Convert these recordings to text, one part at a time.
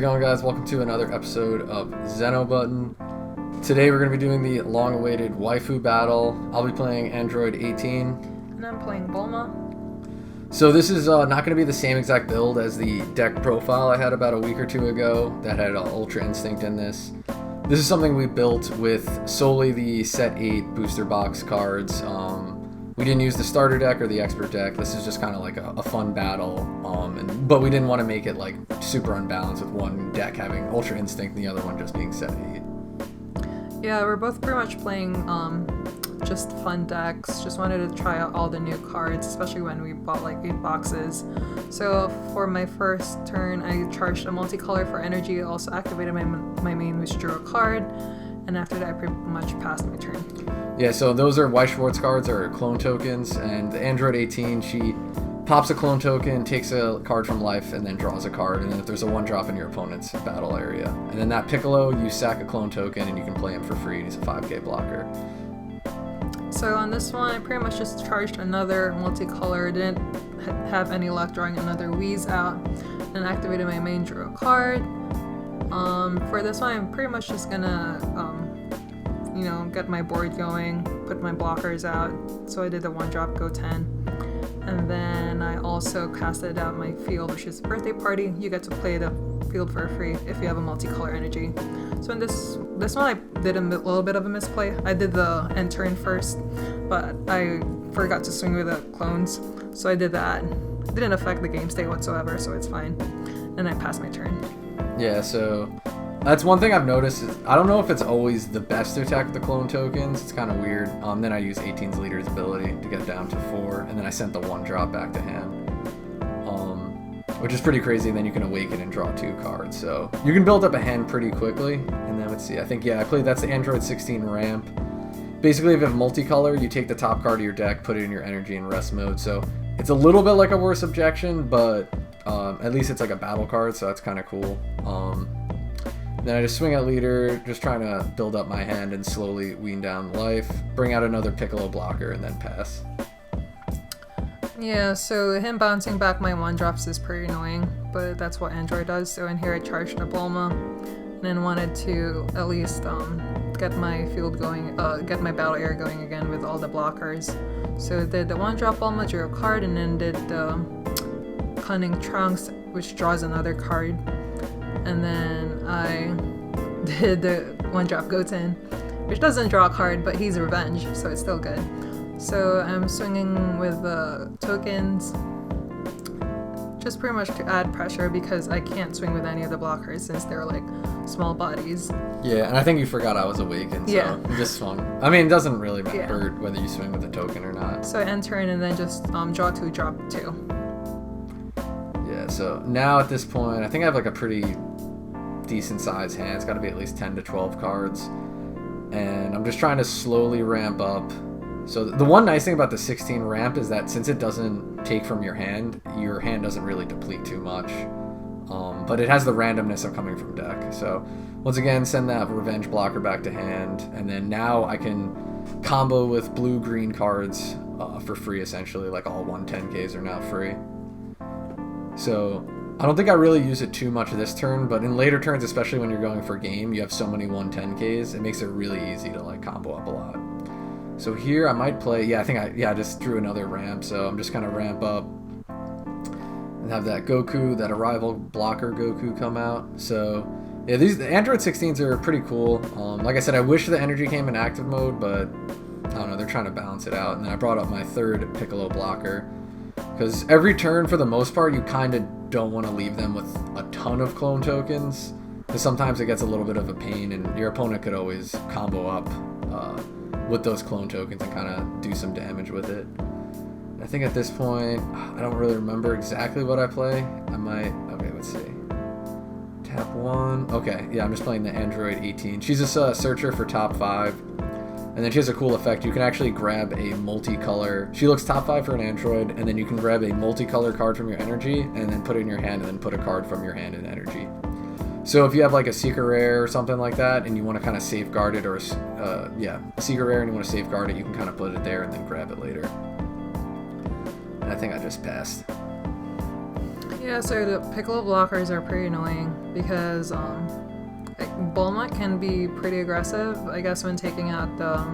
going, guys? Welcome to another episode of Zen-Oh Button. Today we're going to be doing the long-awaited Waifu battle. I'll be playing Android 18. And I'm playing Bulma. So this is not going to be the same exact build as the deck profile I had about a week or two ago that had Ultra Instinct in this. This is something we built with solely the Set 8 booster box cards. We didn't use the starter deck or the expert deck. This is just kind of like a fun battle, but we didn't want to make it like super unbalanced with one deck having Ultra Instinct and the other one just being Set 8. Yeah, we're both pretty much playing just fun decks. Just wanted to try out all the new cards, especially when we bought like 8 boxes. So for my first turn, I charged a multicolor for energy. Also activated my main, which drew a card. And after that, I pretty much passed my turn. Yeah, so those are White Schwartz cards, or clone tokens, and the Android 18, she pops a clone token, takes a card from life, and then draws a card, and then if there's a 1-drop in your opponent's battle area. And then that Piccolo, you sack a clone token, and you can play him for free, and he's a 5k blocker. So on this one, I pretty much just charged another multicolor, didn't have any luck drawing another Wheeze out, and activated my main, drew a card. For this one, I'm pretty much just gonna get my board going, put my blockers out. So I did the 1-drop, go 10. And then I also casted out my field, which is birthday party. You get to play the field for free if you have a multicolor energy. So in this one, I did a little bit of a misplay. I did the end turn first, but I forgot to swing with the clones. So I did that. It didn't affect the game state whatsoever, so it's fine. And I passed my turn. Yeah, so that's one thing I've noticed. Is I don't know if it's always the best to attack with the clone tokens. It's kind of weird. Then I use 18's leader's ability to get down to 4, and then I sent the 1-drop back to hand, which is pretty crazy. And then you can awaken and draw 2 cards, so you can build up a hand pretty quickly. And then let's see. I think I played that's the Android 16 ramp. Basically, if you have multicolor, you take the top card of your deck, put it in your energy and rest mode. So it's a little bit like a worse objection, but at least it's like a battle card, so that's kind of cool. Then I just swing at leader, just trying to build up my hand and slowly wean down life, bring out another Piccolo blocker, and then pass. Yeah, so him bouncing back my 1-drops is pretty annoying, but that's what Android does. So in here I charged a Bulma, and then wanted to at least get my field going, get my battle area going again with all the blockers. So did the 1-drop Bulma, drew a card, and then did the Cunning Trunks, which draws another card. And then I did the 1-drop Goten, which doesn't draw a card, but he's revenge, so it's still good. So I'm swinging with the tokens, just pretty much to add pressure because I can't swing with any of the blockers since they're like small bodies. Yeah, and I think you forgot I was awakened, so you just swung. I mean, it doesn't really matter whether you swing with a token or not. So I end turn and then just draw 2, drop 2. Yeah, so now at this point, I think I have like a pretty decent sized hand. It's got to be at least 10 to 12 cards, and I'm just trying to slowly ramp up. So the one nice thing about the 16 ramp is that since it doesn't take from your hand doesn't really deplete too much, but it has the randomness of coming from deck. So once again, send that revenge blocker back to hand, and then now I can combo with blue-green cards for free, essentially. Like all 110Ks are now free. So I don't think I really use it too much this turn, but in later turns, especially when you're going for game, you have so many 110Ks, it makes it really easy to like combo up a lot. So here I might play, I just drew another ramp, so I'm just gonna ramp up and have that Goku, that arrival blocker Goku come out. So yeah, the Android 16s are pretty cool. Like I said, I wish the energy came in active mode, but I don't know, they're trying to balance it out. And then I brought up my 3rd Piccolo blocker, because every turn, for the most part, you kind of don't want to leave them with a ton of clone tokens, because sometimes it gets a little bit of a pain, and your opponent could always combo up with those clone tokens and kind of do some damage with it. I think at this point, I don't really remember exactly what I play. Okay, let's see. Tap 1. Okay, yeah, I'm just playing the Android 18. She's a searcher for top 5. And then she has a cool effect. You can actually grab a multicolor. She looks top 5 for an Android, and then you can grab a multicolor card from your energy, and then put it in your hand, and then put a card from your hand in energy. So if you have like a secret rare or something like that, and you want to kind of safeguard it, or a secret rare, and you want to safeguard it, you can kind of put it there and then grab it later. And I think I just passed. Yeah, so the Piccolo blockers are pretty annoying because Bulma can be pretty aggressive, I guess, when taking out the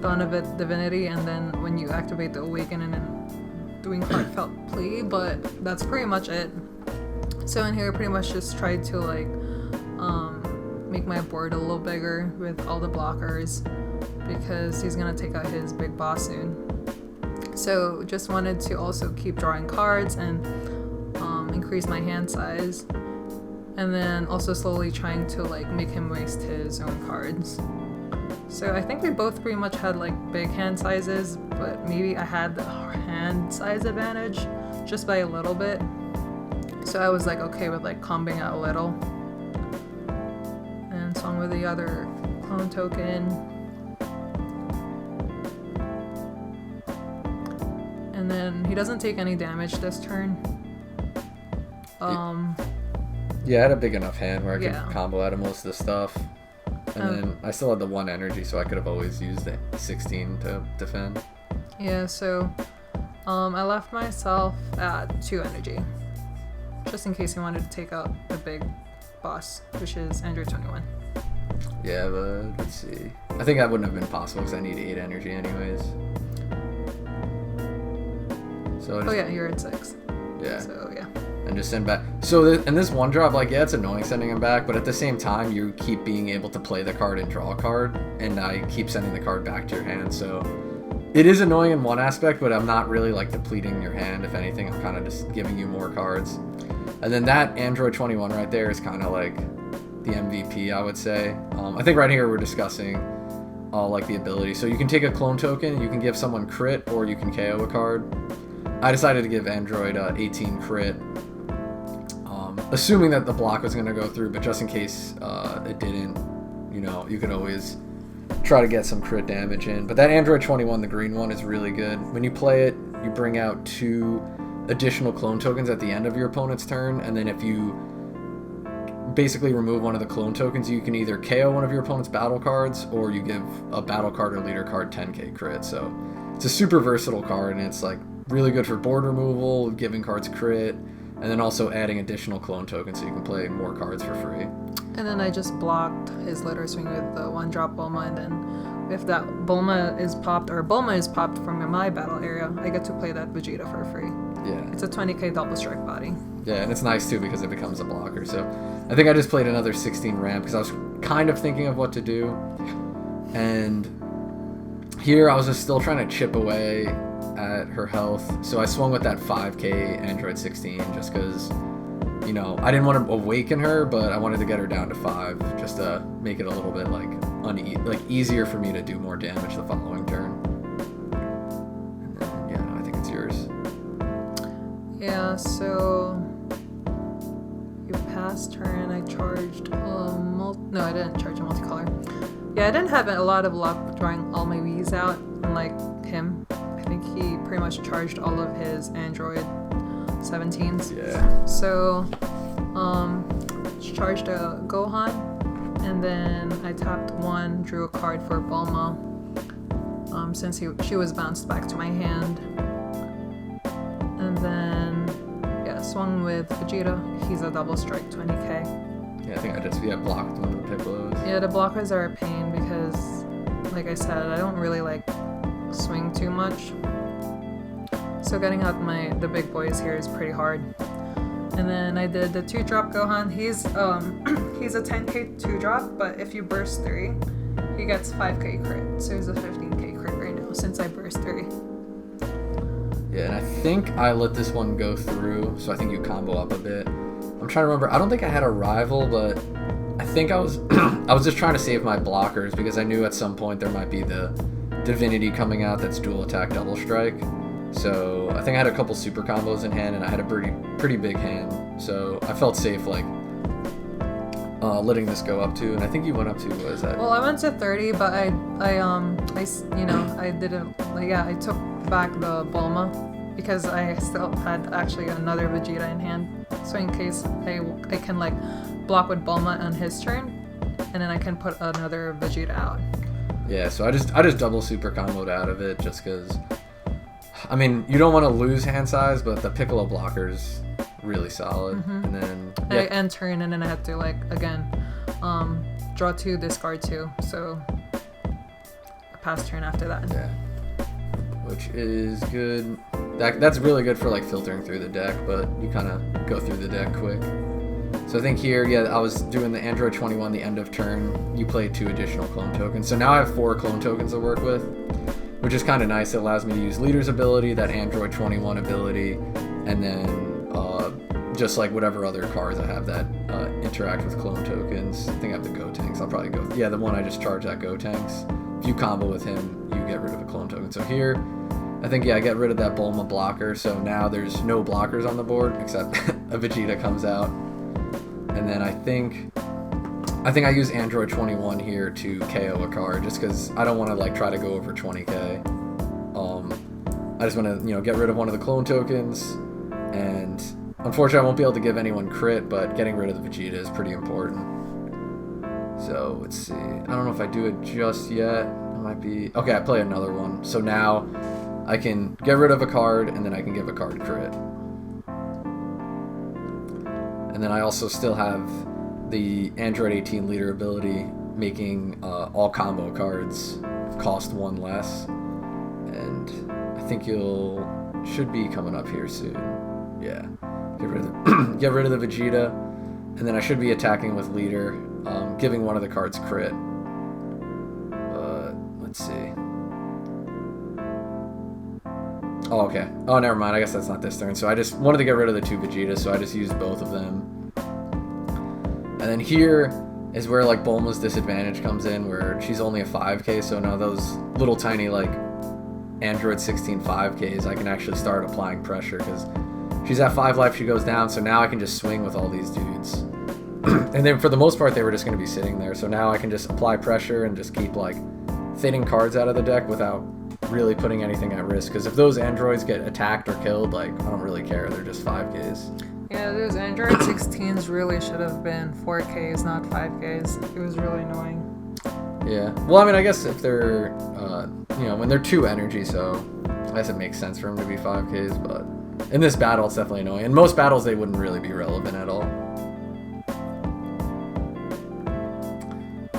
Dawn of Divinity, and then when you activate the Awakening and doing Heartfelt Plea, but that's pretty much it. So in here, I pretty much just tried to like make my board a little bigger with all the blockers because he's gonna take out his big boss soon. So just wanted to also keep drawing cards and increase my hand size, and then also slowly trying to like make him waste his own cards. So I think we both pretty much had like big hand sizes, but maybe I had the hand size advantage just by a little bit. So I was like okay with like combing out a little. And so on with the other clone token. And then he doesn't take any damage this turn. Yeah, I had a big enough hand where I could Yeah. combo out of most of the stuff. And then I still had the 1 energy, so I could have always used the 16 to defend. Yeah, so I left myself at 2 energy. Just in case he wanted to take out the big boss, which is Android 21. Yeah, but let's see. I think that wouldn't have been possible because I need 8 energy anyways. So Oh yeah, you're at 6. Yeah. So yeah. And just send back. So and this 1-drop, like, yeah, it's annoying sending him back, but at the same time, you keep being able to play the card and draw a card, and I keep sending the card back to your hand. So it is annoying in one aspect, but I'm not really like depleting your hand. If anything, I'm kind of just giving you more cards. And then that Android 21 right there is kind of like the MVP, I would say. I think right here we're discussing like the ability. So you can take a clone token, you can give someone crit, or you can KO a card. I decided to give Android 18 crit, assuming that the block was going to go through, but just in case it didn't, you know, you could always try to get some crit damage in. But that Android 21, the green one, is really good. When you play it, you bring out 2 additional clone tokens at the end of your opponent's turn, and then if you basically remove one of the clone tokens, you can either KO one of your opponent's battle cards, or you give a battle card or leader card 10k crit. So it's a super versatile card, and it's like really good for board removal, giving cards crit, and then also adding additional clone tokens so you can play more cards for free. And then I just blocked his litter swing with the 1-drop Bulma, and then if that Bulma is popped from my battle area, I get to play that Vegeta for free. Yeah. It's a 20k double strike body. Yeah, and it's nice too because it becomes a blocker. So I think I just played another 16 ramp because I was kind of thinking of what to do. And here I was just still trying to chip away at her health. So I swung with that 5k Android 16 just because, you know, I didn't want to awaken her, but I wanted to get her down to 5 just to make it a little bit like easier for me to do more damage the following turn. And then, yeah, no, I think it's yours. Yeah, so you passed turn. I charged no, I didn't charge a multicolor. Yeah, I didn't have a lot of luck drawing all my Wii's out, unlike him. I think he pretty much charged all of his Android 17s. Yeah. So, charged a Gohan, and then I tapped 1, drew a card for Bulma, since she was bounced back to my hand. And then, yeah, swung with Vegeta. He's a double strike 20k. Yeah, I think I just blocked one of the Piccolos. Yeah, the blockers are a pain because, like I said, I don't really like swing too much. So getting out the big boys here is pretty hard. And then I did the 2-drop Gohan. He's a 10k 2-drop, but if you burst 3, he gets 5k crit. So he's a 15k crit right now since I burst 3. Yeah, and I think I let this one go through, so I think you combo up a bit. I'm trying to remember. I don't think I had a rival, but I think I was I was just trying to save my blockers because I knew at some point there might be the Divinity coming out that's dual attack double strike. So I think I had a couple super combos in hand, and I had a pretty big hand. So I felt safe like letting this go up to, and I think you went up to, what is that? Well, I went to 30, but I didn't, I took back the Bulma because I still had actually another Vegeta in hand. So in case I can like block with Bulma on his turn, and then I can put another Vegeta out. Yeah, so I just double super comboed out of it just because, I mean, you don't want to lose hand size, but the Piccolo blockers really solid. And then I end turn, and then I have to like again draw 2, discard 2. So a pass turn after that. Yeah. Which is good. That's really good for like filtering through the deck, but you kind of go through the deck quick. So I think here, yeah, I was doing the Android 21 the end of turn. You play 2 additional clone tokens. So now I have 4 clone tokens to work with, which is kind of nice. It allows me to use Leader's ability, that Android 21 ability, and then just like whatever other cards I have that interact with clone tokens. I think I have the Go Tanks. I'll probably go, yeah, the one I just charged, that Go Tanks. If you combo with him, you get rid of a clone token. So here, I think, yeah, I get rid of that Bulma blocker. So now there's no blockers on the board except a Vegeta comes out. And then I think I use Android 21 here to KO a card just because I don't want to like try to go over 20k. I just want to get rid of one of the clone tokens, and unfortunately I won't be able to give anyone crit, but getting rid of the Vegeta is pretty important. So let's see. I don't know if I do it just yet. It might be okay. I play another one, so now I can get rid of a card and then I can give a card crit. And then I also still have the Android 18 leader ability, making all combo cards cost 1 less. And I think should be coming up here soon. Yeah. Get rid of the Vegeta. And then I should be attacking with leader, giving one of the cards crit. Let's see. Oh, okay. Oh, never mind. I guess that's not this turn. So I just wanted to get rid of the 2 Vegetas, so I just used both of them. And then here is where like Bulma's disadvantage comes in, where she's only a 5k, so now those little tiny like Android 16 5ks, I can actually start applying pressure because she's at 5 life, she goes down, so now I can just swing with all these dudes. And then for the most part, they were just going to be sitting there, so now I can just apply pressure and just keep like thinning cards out of the deck without really putting anything at risk, because if those androids get attacked or killed, like, I don't really care. They're just 5ks. Yeah, those Android 16s really should have been 4ks, not 5ks. It was really annoying. Yeah. Well, I mean, I guess if they're, when they're 2 energy, so I guess it makes sense for them to be 5ks, but in this battle, it's definitely annoying. In most battles, they wouldn't really be relevant at all.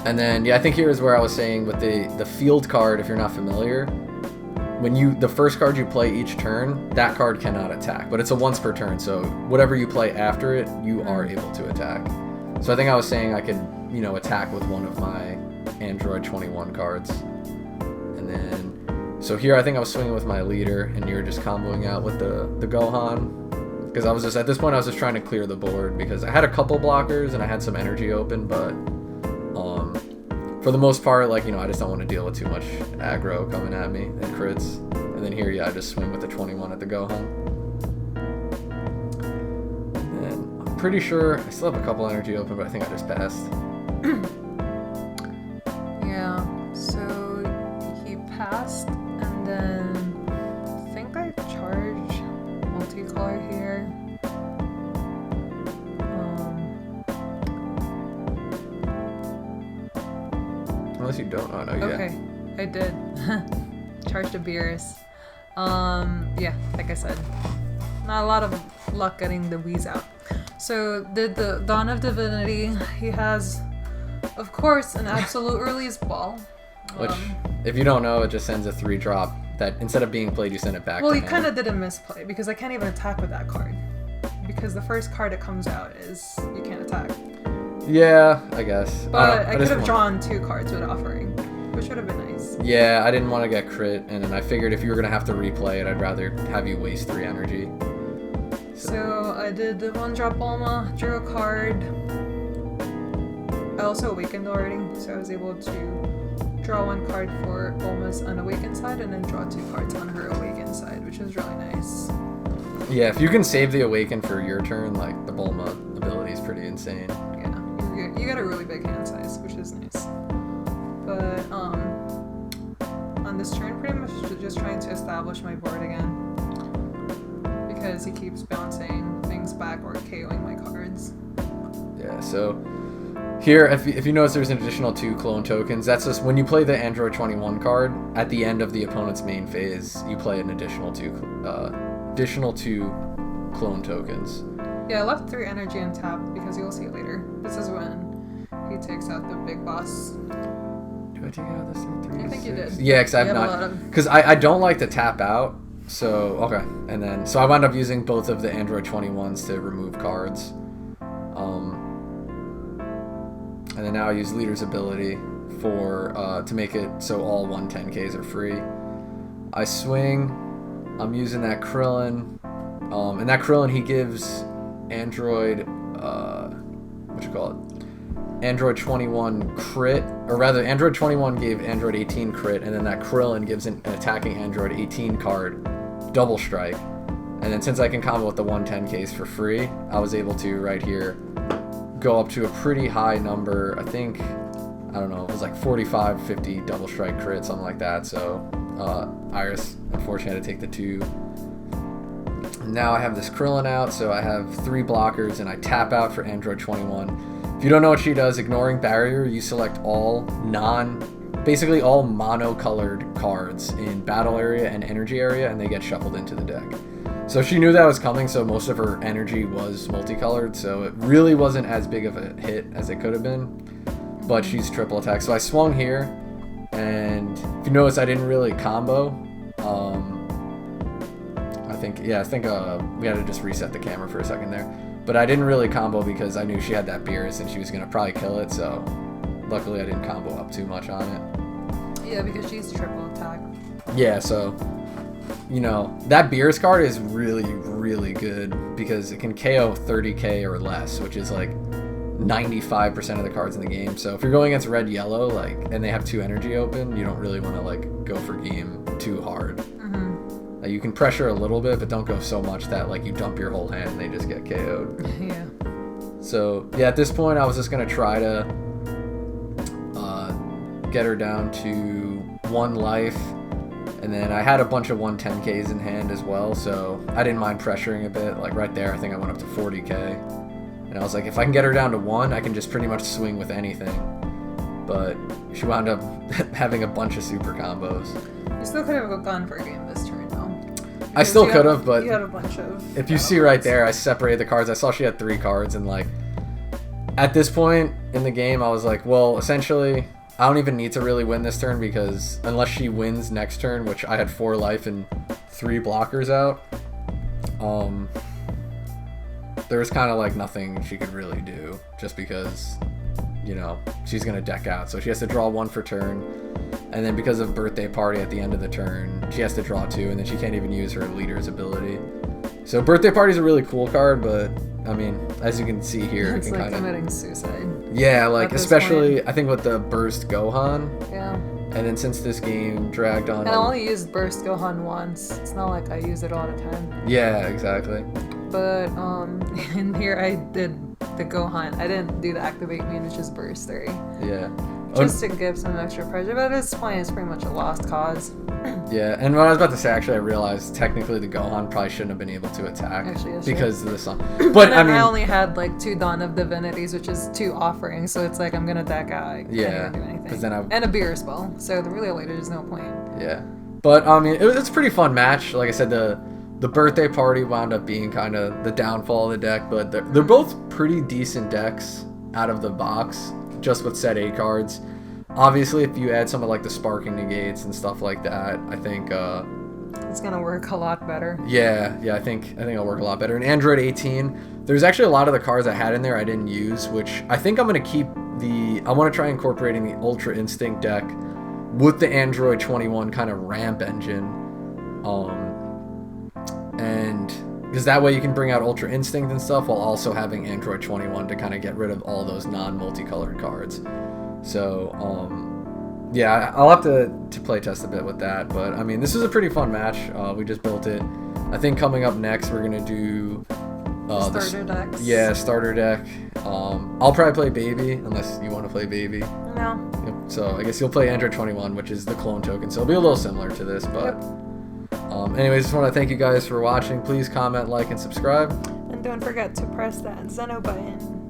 And then, yeah, I think here is where I was saying with the field card, if you're not familiar, when the first card you play each turn, that card cannot attack, but it's a once per turn, so whatever you play after it, you are able to attack. So I think I was saying I could, attack with one of my Android 21 cards. And then, so here I think I was swinging with my leader, and you're just comboing out with the Gohan. Because I was just, at this point, I was just trying to clear the board, because I had a couple blockers, and I had some energy open, but for the most part, like, I just don't want to deal with too much aggro coming at me and crits. And then here, yeah, I just swing with the 21 at the Gohan. And I'm pretty sure I still have a couple energy open, but I think I just passed. Yeah, so he passed, and then I think I charge multicolor here. Unless you don't. Oh, no, yeah. Okay, I did. Charged a Beerus. Yeah, like I said, not a lot of luck getting the Wheeze out. So did the Dawn of Divinity. He has, of course, an absolute release ball. Which, if you don't know, it just sends a 3-drop that instead of being played, you send it back. Well, he kind of did a misplay because I can't even attack with that card. Because the first card that comes out is you can't attack. Yeah, I guess. But I could have drawn 2 cards with offering, which would have been nice. Yeah, I didn't want to get crit, and then I figured if you were going to have to replay it, I'd rather have you waste 3 energy. So I did the 1-drop Bulma, drew a card. I also awakened already, so I was able to draw 1 card for Bulma's unawakened side and then draw 2 cards on her awakened side, which is really nice. Yeah, if you can save the awaken for your turn, like, the Bulma ability is pretty insane. You get a really big hand size, which is nice. But on this turn, pretty much just trying to establish my board again, because he keeps bouncing things back or KOing my cards. Yeah, so here, if you notice, there's an additional 2 clone tokens. That's just when you play the Android 21 card at the end of the opponent's main phase, you play an additional 2 clone tokens. Yeah, I left 3 energy untapped because you'll see later. This is when he takes out the big boss. Do I take out this 3? I think you did. Yeah, because I've not. Because I don't like to tap out. So, okay. And then, so I wound up using both of the Android 21s to remove cards. And then now I use Leader's ability for to make it so all 110Ks are free. I swing. I'm using that Krillin. And that Krillin, he gives Android, what you call it? Android 21 crit, or rather, Android 21 gave Android 18 crit, and then that Krillin gives an attacking Android 18 card double strike. And then since I can combo with the 110Ks for free, I was able to, right here, go up to a pretty high number. I think, I don't know, it was like 45, 50 double strike crit, something like that. So Iris, unfortunately, had to take the 2. Now I have this Krillin out, so I have 3 blockers, and I tap out for Android 21. If you don't know what she does, ignoring barrier, you select all basically all mono-colored cards in battle area and energy area, and they get shuffled into the deck. So she knew that was coming, so most of her energy was multicolored, so it really wasn't as big of a hit as it could have been. But she's triple attack. So I swung here, and if you notice, I didn't really combo. I think we had to just reset the camera for a second there. But I didn't really combo because I knew she had that Beerus and she was going to probably kill it, so luckily I didn't combo up too much on it. Yeah, because she's triple attack. Yeah, so, you know, that Beerus card is really, really good because it can KO 30k or less, which is like 95% of the cards in the game. So if you're going against red-yellow, like, and they have 2 energy open, you don't really want to, like, go for game too hard. You can pressure a little bit, but don't go so much that, like, you dump your whole hand and they just get KO'd. Yeah. So, yeah, at this point, I was just going to try to get her down to 1 life. And then I had a bunch of 110Ks in hand as well, so I didn't mind pressuring a bit. Like, right there, I think I went up to 40k. And I was like, if I can get her down to 1, I can just pretty much swing with anything. But she wound up having a bunch of super combos. You still could have gone for a game this turn, though. I still could have, but you had a bunch of. If you see right there, I separated the cards. I saw she had 3 cards, and like at this point in the game, I was like, well, essentially, I don't even need to really win this turn because unless she wins next turn, which I had 4 life and 3 blockers out, there was kind of like nothing she could really do just because, you know, she's gonna deck out, so she has to draw 1 for turn. And then because of Birthday Party at the end of the turn, she has to draw 2, and then she can't even use her Leader's ability. So Birthday Party is a really cool card, but, I mean, as you can see here, it's it can like kind of... committing suicide. Yeah, like, especially, I think, with the Burst Gohan. Yeah. And then since this game dragged on... And I only used Burst Gohan once. It's not like I use it all the time. Yeah, exactly. But, in here I did the Gohan. I didn't do the Activate Me, which is Burst 3. Yeah. Just to give some extra pressure, but at this point it's pretty much a lost cause. Yeah, and what I was about to say, actually, I realized technically the Gohan probably shouldn't have been able to attack because of the song. But I mean, I only had like 2 Dawn of Divinities, which is 2 offerings, so it's like I'm gonna deck out. I can't even do anything. Then and a beer spell, so really later there's no point. Yeah, but I mean, it's a pretty fun match. Like I said, the Birthday Party wound up being kind of the downfall of the deck, but they're both pretty decent decks out of the box, just with set A cards. Obviously, if you add some of like the Sparking Negates and stuff like that, I think it's gonna work a lot better. Yeah, I think it'll work a lot better. In Android 18, there's actually a lot of the cards I had in there I didn't use, which I think I'm gonna keep I want to try incorporating the Ultra Instinct deck with the Android 21 kind of ramp engine, and because that way you can bring out Ultra Instinct and stuff while also having Android 21 to kind of get rid of all those non-multicolored cards. So, yeah, I'll have to play test a bit with that, but I mean, this is a pretty fun match. We just built it. I think coming up next, we're gonna do starter decks. Yeah, starter deck. I'll probably play Baby, unless you want to play Baby. No. Yep. So I guess you'll play Android 21, which is the clone token. So it'll be a little similar to this, but anyways, just want to thank you guys for watching. Please comment, like, and subscribe. And don't forget to press that Zen-Oh button.